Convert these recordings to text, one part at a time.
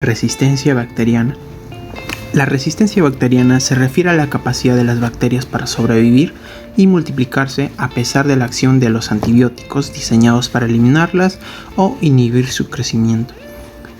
Resistencia bacteriana. La resistencia bacteriana se refiere a la capacidad de las bacterias para sobrevivir y multiplicarse a pesar de la acción de los antibióticos diseñados para eliminarlas o inhibir su crecimiento.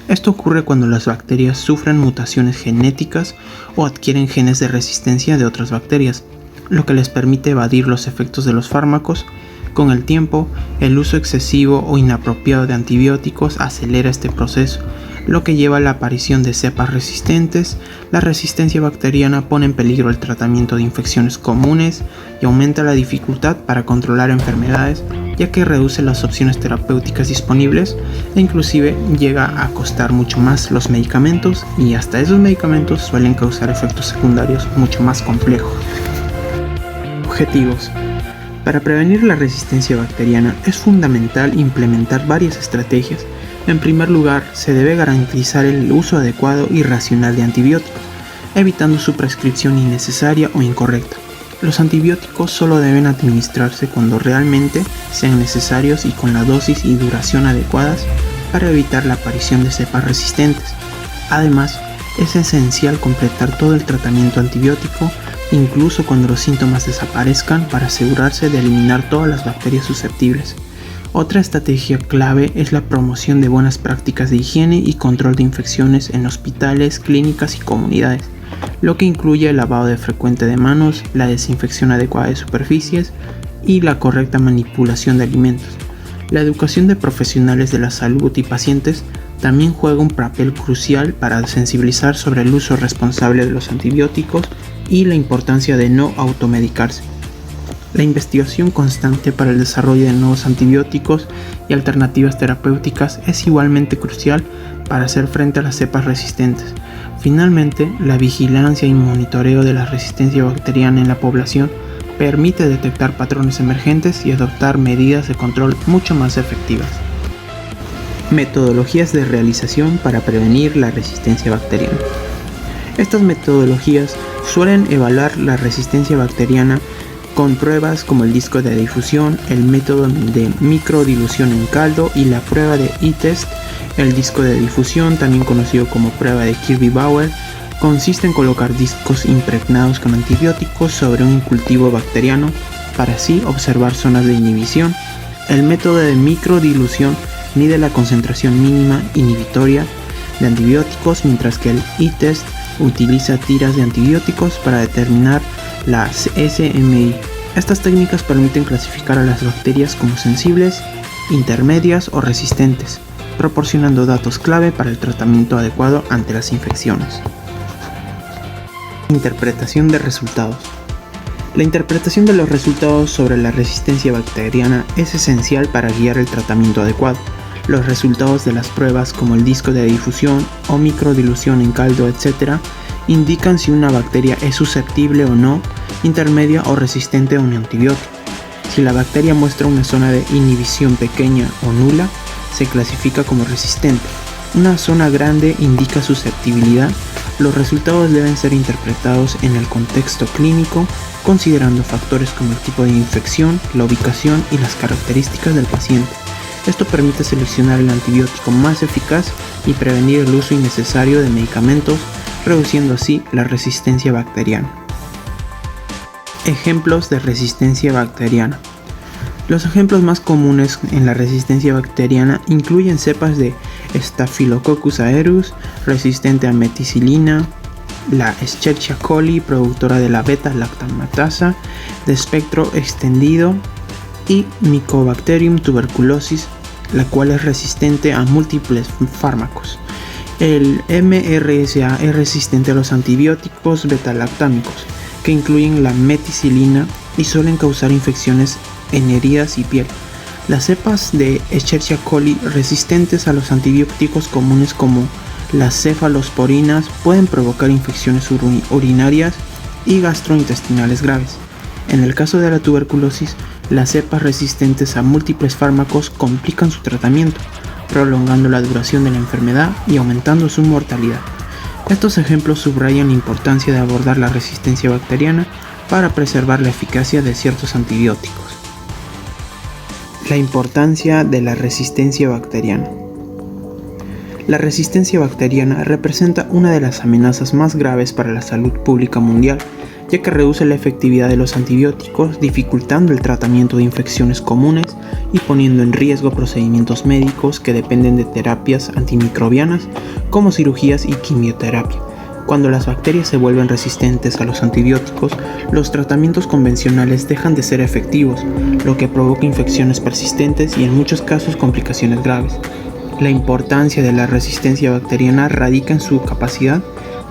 Esto ocurre cuando las bacterias sufren mutaciones genéticas o adquieren genes de resistencia de otras bacterias, lo que les permite evadir los efectos de los fármacos. Con el tiempo, el uso excesivo o inapropiado de antibióticos acelera este proceso, lo que lleva a la aparición de cepas resistentes. La resistencia bacteriana pone en peligro el tratamiento de infecciones comunes y aumenta la dificultad para controlar enfermedades, ya que reduce las opciones terapéuticas disponibles e inclusive llega a costar mucho más los medicamentos, y hasta esos medicamentos suelen causar efectos secundarios mucho más complejos. Objetivos. Para prevenir la resistencia bacteriana es fundamental implementar varias estrategias. En primer lugar, se debe garantizar el uso adecuado y racional de antibióticos, evitando su prescripción innecesaria o incorrecta. Los antibióticos solo deben administrarse cuando realmente sean necesarios y con la dosis y duración adecuadas para evitar la aparición de cepas resistentes. Además, es esencial completar todo el tratamiento antibiótico, incluso cuando los síntomas desaparezcan, para asegurarse de eliminar todas las bacterias susceptibles. Otra estrategia clave es la promoción de buenas prácticas de higiene y control de infecciones en hospitales, clínicas y comunidades, lo que incluye el lavado frecuente de manos, la desinfección adecuada de superficies y la correcta manipulación de alimentos. La educación de profesionales de la salud y pacientes también juega un papel crucial para sensibilizar sobre el uso responsable de los antibióticos y la importancia de no automedicarse. La investigación constante para el desarrollo de nuevos antibióticos y alternativas terapéuticas es igualmente crucial para hacer frente a las cepas resistentes. Finalmente, la vigilancia y monitoreo de la resistencia bacteriana en la población permite detectar patrones emergentes y adoptar medidas de control mucho más efectivas. Metodologías de realización para prevenir la resistencia bacteriana. Estas metodologías suelen evaluar la resistencia bacteriana con pruebas como el disco de difusión, el método de microdilución en caldo y la prueba de E-test. El disco de difusión, también conocido como prueba de Kirby-Bauer, consiste en colocar discos impregnados con antibióticos sobre un cultivo bacteriano para así observar zonas de inhibición. El método de microdilución mide la concentración mínima inhibitoria de antibióticos, mientras que el E-test utiliza tiras de antibióticos para determinar la SMI. Estas técnicas permiten clasificar a las bacterias como sensibles, intermedias o resistentes, proporcionando datos clave para el tratamiento adecuado ante las infecciones. Interpretación de resultados. La interpretación de los resultados sobre la resistencia bacteriana es esencial para guiar el tratamiento adecuado. Los resultados de las pruebas como el disco de difusión o microdilución en caldo, etc., indican si una bacteria es susceptible o no, intermedia o resistente a un antibiótico. Si la bacteria muestra una zona de inhibición pequeña o nula, se clasifica como resistente. Una zona grande indica susceptibilidad. Los resultados deben ser interpretados en el contexto clínico, considerando factores como el tipo de infección, la ubicación y las características del paciente. Esto permite seleccionar el antibiótico más eficaz y prevenir el uso innecesario de medicamentos, reduciendo así la resistencia bacteriana. Ejemplos de resistencia bacteriana. Los ejemplos más comunes en la resistencia bacteriana incluyen cepas de Staphylococcus aureus, resistente a meticilina, la Escherichia coli, productora de la beta-lactamasa de espectro extendido, y Mycobacterium tuberculosis, la cual es resistente a múltiples fármacos. El MRSA es resistente a los antibióticos beta-lactámicos, que incluyen la meticilina y suelen causar infecciones en heridas y piel. Las cepas de Escherichia coli resistentes a los antibióticos comunes como las cefalosporinas pueden provocar infecciones urinarias y gastrointestinales graves. En el caso de la tuberculosis, las cepas resistentes a múltiples fármacos complican su tratamiento, prolongando la duración de la enfermedad y aumentando su mortalidad. Estos ejemplos subrayan la importancia de abordar la resistencia bacteriana para preservar la eficacia de ciertos antibióticos. La importancia de la resistencia bacteriana. La resistencia bacteriana representa una de las amenazas más graves para la salud pública mundial, ya que reduce la efectividad de los antibióticos, dificultando el tratamiento de infecciones comunes y poniendo en riesgo procedimientos médicos que dependen de terapias antimicrobianas como cirugías y quimioterapia. Cuando las bacterias se vuelven resistentes a los antibióticos, los tratamientos convencionales dejan de ser efectivos, lo que provoca infecciones persistentes y en muchos casos complicaciones graves. La importancia de la resistencia bacteriana radica en su capacidad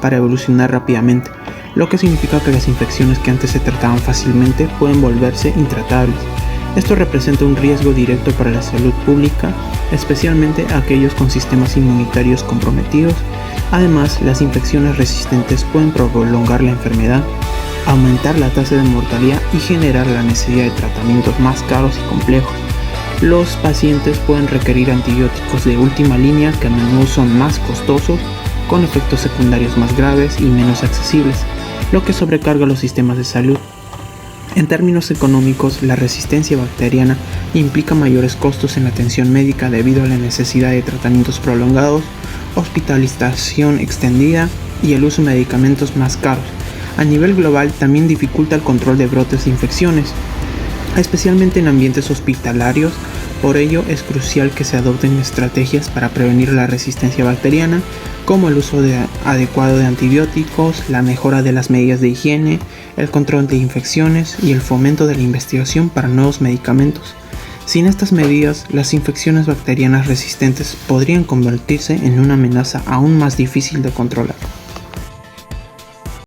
para evolucionar rápidamente, lo que significa que las infecciones que antes se trataban fácilmente pueden volverse intratables. Esto representa un riesgo directo para la salud pública, especialmente aquellos con sistemas inmunitarios comprometidos. Además, las infecciones resistentes pueden prolongar la enfermedad, aumentar la tasa de mortalidad y generar la necesidad de tratamientos más caros y complejos. Los pacientes pueden requerir antibióticos de última línea que a menudo son más costosos, con efectos secundarios más graves y menos accesibles, lo que sobrecarga los sistemas de salud. En términos económicos, la resistencia bacteriana implica mayores costos en la atención médica debido a la necesidad de tratamientos prolongados, hospitalización extendida y el uso de medicamentos más caros. A nivel global, también dificulta el control de brotes de infecciones, especialmente en ambientes hospitalarios. Por ello, es crucial que se adopten estrategias para prevenir la resistencia bacteriana, como el uso adecuado de antibióticos, la mejora de las medidas de higiene, el control de infecciones y el fomento de la investigación para nuevos medicamentos. Sin estas medidas, las infecciones bacterianas resistentes podrían convertirse en una amenaza aún más difícil de controlar.